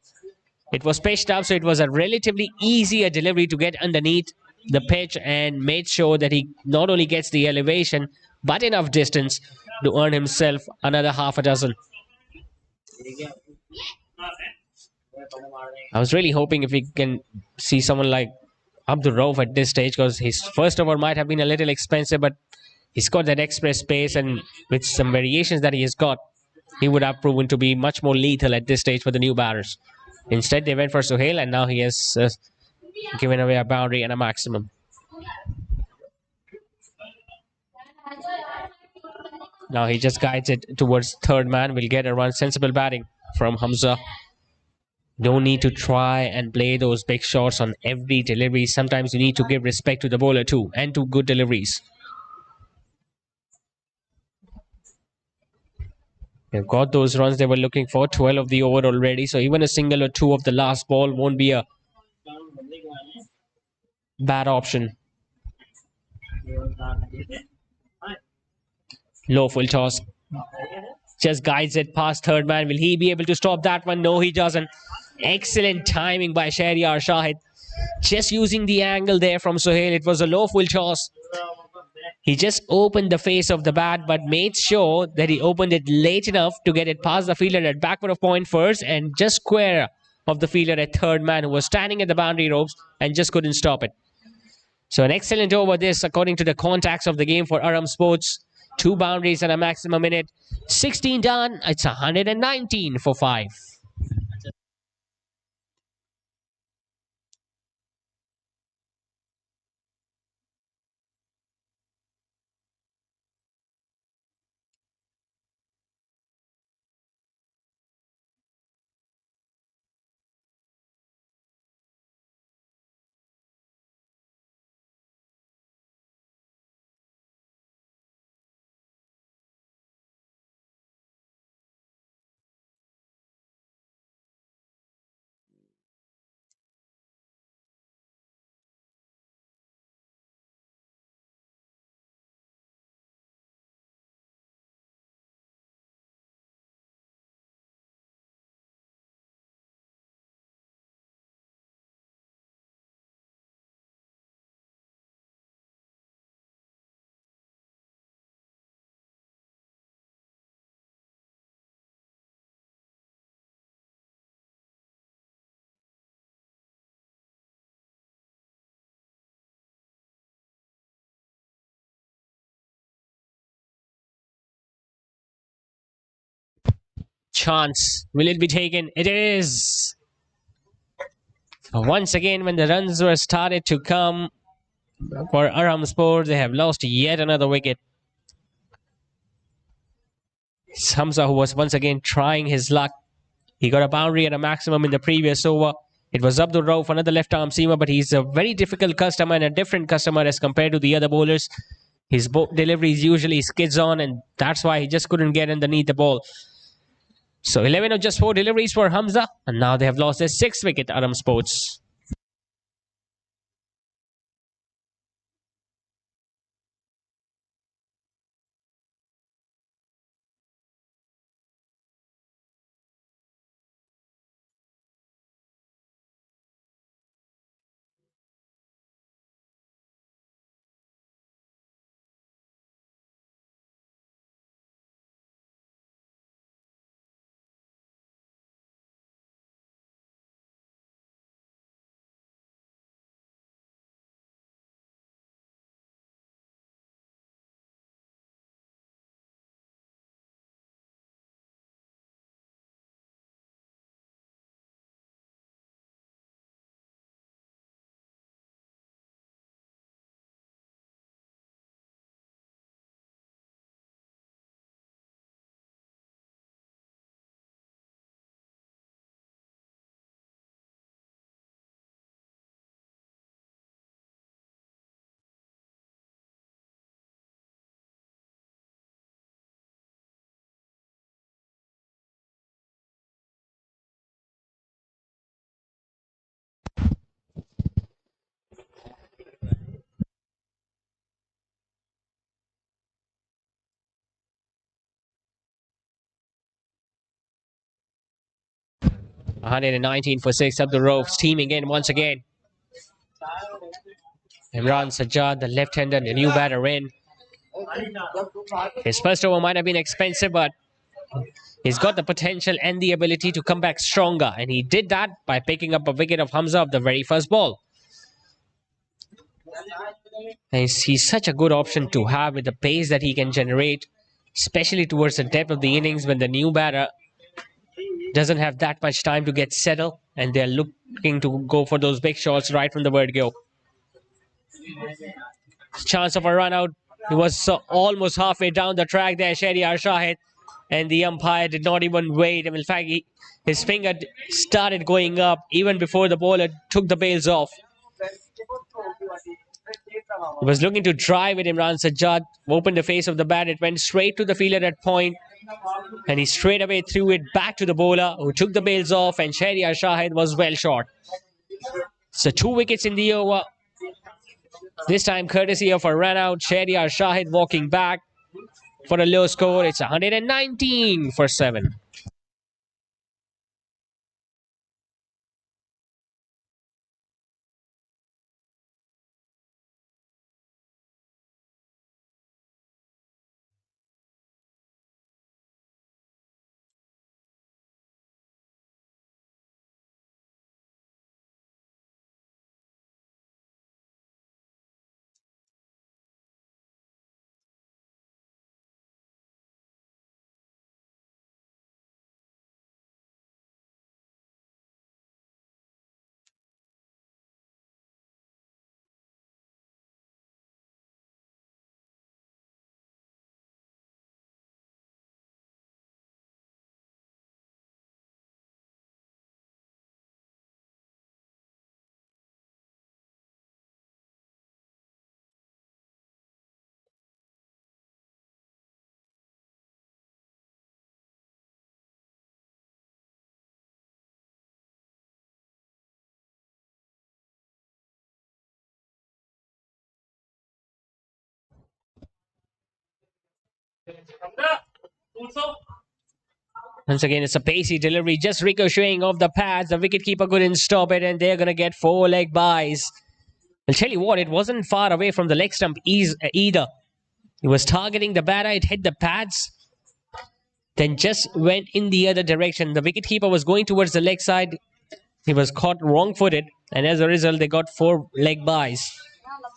It was pitched up, so it was a relatively easier delivery to get underneath the pitch and made sure that he not only gets the elevation, but enough distance to earn himself another half a dozen. I was really hoping if we can see someone like Abdul Rauf at this stage, because his first over might have been a little expensive, but he's got that express pace, and with some variations that he has got, he would have proven to be much more lethal at this stage for the new batters. Instead, they went for Sohail, and now he has given away a boundary and a maximum. Now he just guides it towards third man. Will get a run. Sensible batting from Hamza. Don't need to try and play those big shots on every delivery. Sometimes you need to give respect to the bowler too, and to good deliveries. They've got those runs they were looking for, 12 of the over already. So even a single or two of the last ball won't be a bad option. Low full toss. Just guides it past third man. Will he be able to stop that one? No, he doesn't. Excellent timing by Shahryar Shahid. Just using the angle there from Sohail. It was a low full toss. He just opened the face of the bat, but made sure that he opened it late enough to get it past the fielder at backward of point first and just square of the fielder at third man, who was standing at the boundary ropes and just couldn't stop it. So an excellent over this, according to the contacts of the game for Arham Sports. 2 boundaries and a maximum in it. 16 done. It's 119 for 5. Chance. Will it be taken? It is. Once again, when the runs were started to come for Arham Sports, they have lost yet another wicket. Hamza, who was once again trying his luck. He got a boundary and a maximum in the previous over. It was Abdul Rauf, another left-arm seamer, but he's a very difficult customer and a different customer as compared to the other bowlers. His deliveries usually skids on, and that's why he just couldn't get underneath the ball. So 11 of just 4 deliveries for Hamza, and now they have lost their 6th wicket, Arham Sports. $119 for 6 up the ropes, teaming in once again. Imran Sajjad, the left-hander, the new batter in. His first over might have been expensive, but he's got the potential and the ability to come back stronger. And he did that by picking up a wicket of Hamza of the very first ball. And he's such a good option to have with the pace that he can generate, especially towards the depth of the innings when the new batter doesn't have that much time to get settled and they're looking to go for those big shots right from the word go. Chance of a run out. He was almost halfway down the track there, Shaikhani Shahid, and the umpire did not even wait. In fact, his finger started going up even before the bowler took the bails off. He was looking to drive it. Imran Sajjad opened the face of the bat. It went straight to the fielder at point, and he straight away threw it back to the bowler, who took the bails off, and Shaikhani Shahid was well short. So 2 wickets in the over. This time courtesy of a run out. Shaikhani Shahid walking back for a low score. It's 119 for 7. Once again, it's a pacey delivery, just ricocheting off the pads. The wicketkeeper couldn't stop it, and they're going to get 4 leg byes. I'll tell you what, it wasn't far away from the leg stump either. It was targeting the batter, it hit the pads, then just went in the other direction. The wicketkeeper was going towards the leg side. He was caught wrong-footed, and as a result, they got 4 leg byes.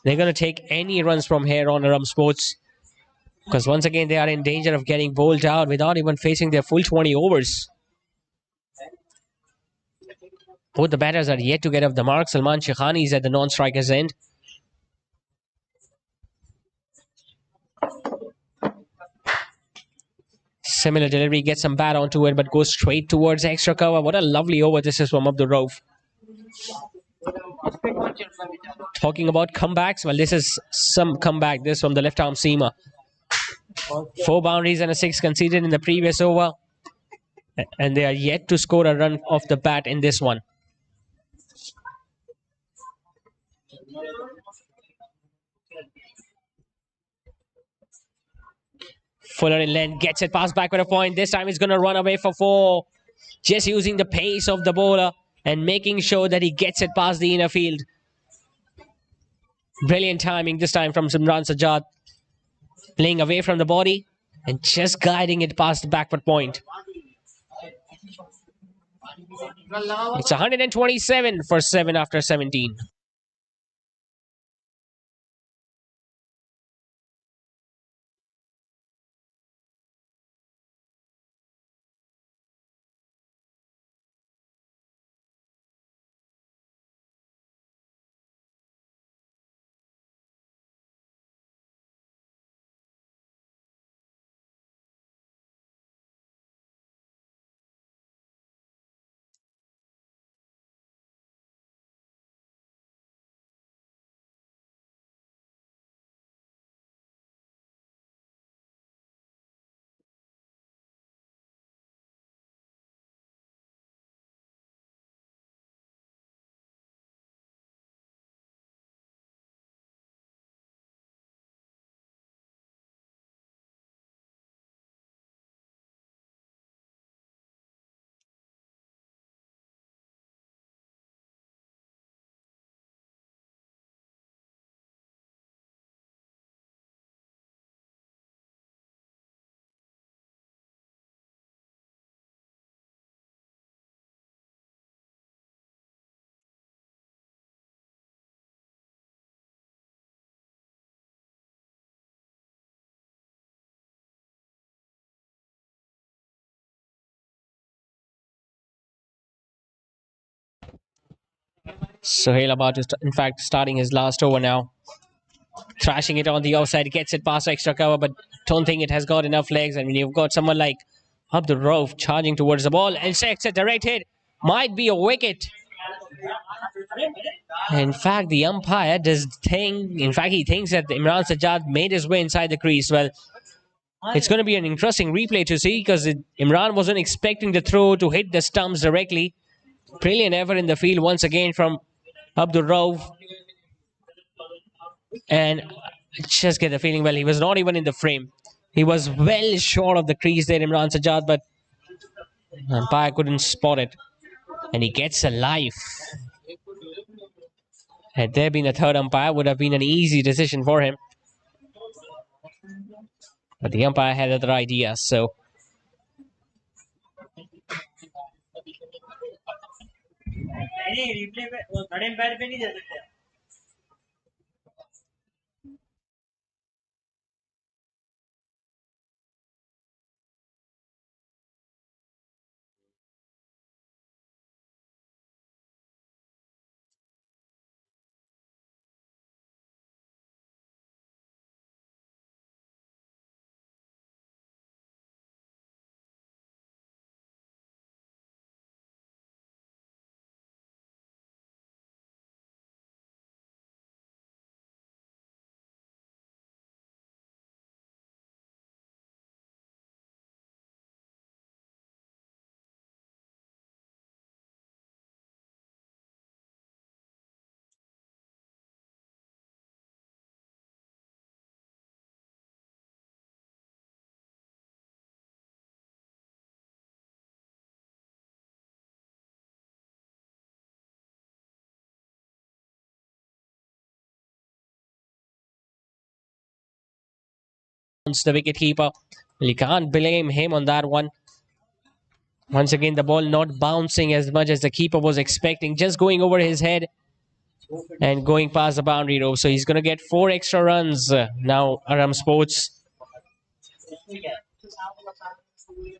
They're going to take any runs from here on Arham Sports, because once again, they are in danger of getting bowled out without even facing their full 20 overs. Both the batters are yet to get off the mark. Salman Shaikhani is at the non-striker's end. Similar delivery, gets some bat onto it, but goes straight towards extra cover. What a lovely over this is from up the Rauf. Talking about comebacks, well, this is some comeback. This from the left arm seamer. 4 boundaries and a 6 conceded in the previous over. And they are yet to score a run off the bat in this one. Fuller in length gets it past back with a point. This time he's going to run away for 4. Just using the pace of the bowler and making sure that he gets it past the inner field. Brilliant timing this time from Imran Sajjad. Playing away from the body and just guiding it past the backward point. It's 127 for 7 after 17. Sohail about to, in fact, starting his last over now. Thrashing it on the outside, gets it past extra cover, but don't think it has got enough legs. And when you've got someone like Abdul Rauf charging towards the ball and checks a direct hit, might be a wicket. In fact, the umpire does think, in fact, he thinks that Imran Sajjad made his way inside the crease. Well, it's going to be an interesting replay to see because Imran wasn't expecting the throw to hit the stumps directly. Brilliant effort in the field once again from Abdul Rauf. And I just get the feeling, well, he was not even in the frame. He was well short of the crease there, Imran Sajjad, but umpire couldn't spot it. And he gets a life. Had there been a third umpire, would have been an easy decision for him. But the umpire had other ideas, so. The wicket keeper. Well, you can't blame him on that one. Once again, the ball not bouncing as much as the keeper was expecting, just going over his head and going past the boundary rope. So he's going to get 4 extra runs now, Arham Sports.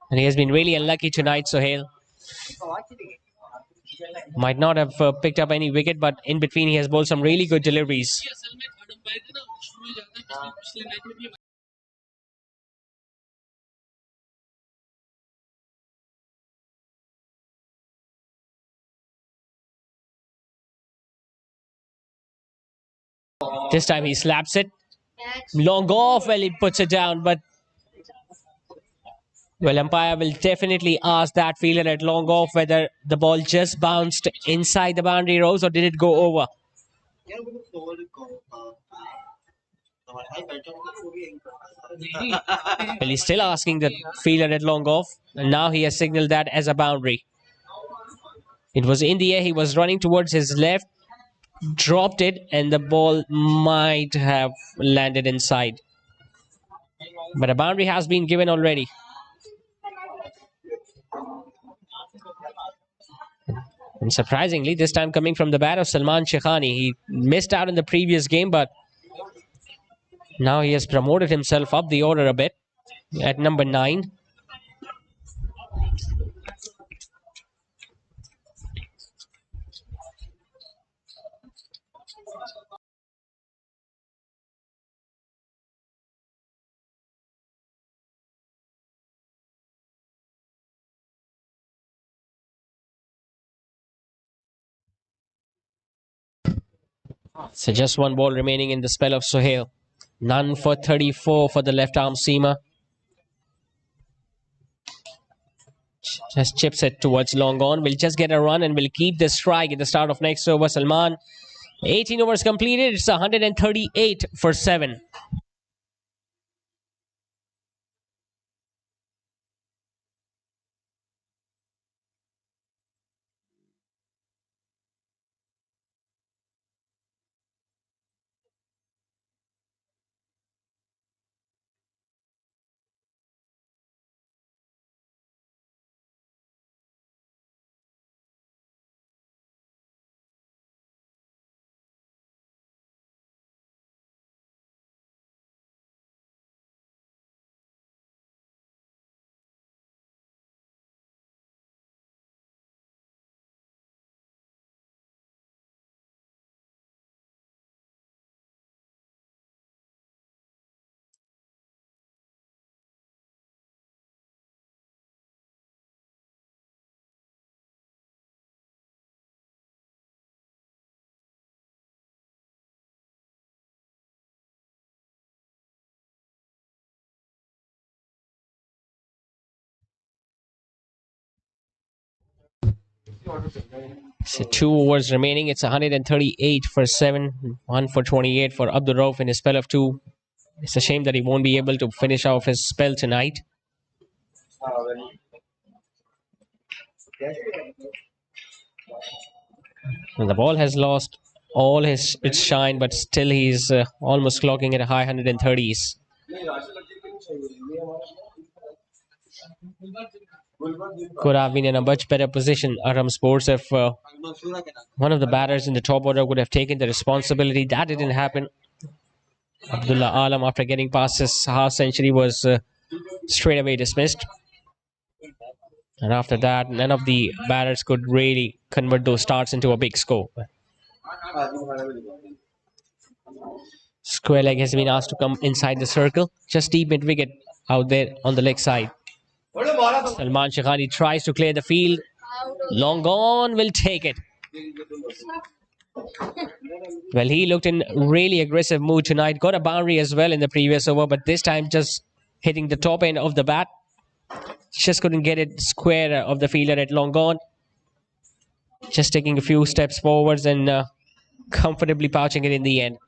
And he has been really unlucky tonight, Sohail. Might not have picked up any wicket, but in between he has bowled some really good deliveries. This time he slaps it. Long off, well, he puts it down, but Well, umpire will definitely ask that fielder at long off whether the ball just bounced inside the boundary rows or did it go over. Well, he's still asking the fielder at long off, and now he has signaled that as a boundary. It was in the air, he was running towards his left, dropped it, and the ball might have landed inside. But a boundary has been given already. And surprisingly, this time coming from the bat of Salman Shaikhani. He missed out in the previous game, but now he has promoted himself up the order a bit at number 9. So just one ball remaining in the spell of Sohail. None for 34 for the left arm seamer. Just chips it towards long on. We'll just get a run and we'll keep the strike at the start of next over. Salman, 18 overs completed. It's 138 for 7. So 2 overs remaining. It's 138 for 7. 1 for 28 for Abdul Rauf in his spell of 2. It's a shame that he won't be able to finish off his spell tonight. And the ball has lost all its shine, but still he's almost clocking at a high 130s. Could have been in a much better position, Arham Sports, if one of the batters in the top order would have taken the responsibility. That didn't happen. Abdullah Alam, after getting past his half century, was straight away dismissed. And after that, none of the batters could really convert those starts into a big score. Square leg has been asked to come inside the circle, just deep mid wicket out there on the leg side. Salman Shaikhani tries to clear the field. Long gone, will take it. Well, he looked in really aggressive mood tonight. Got a boundary as well in the previous over, but this time just hitting the top end of the bat. Just couldn't get it square of the fielder at long gone. Just taking a few steps forwards and comfortably pouching it in the end.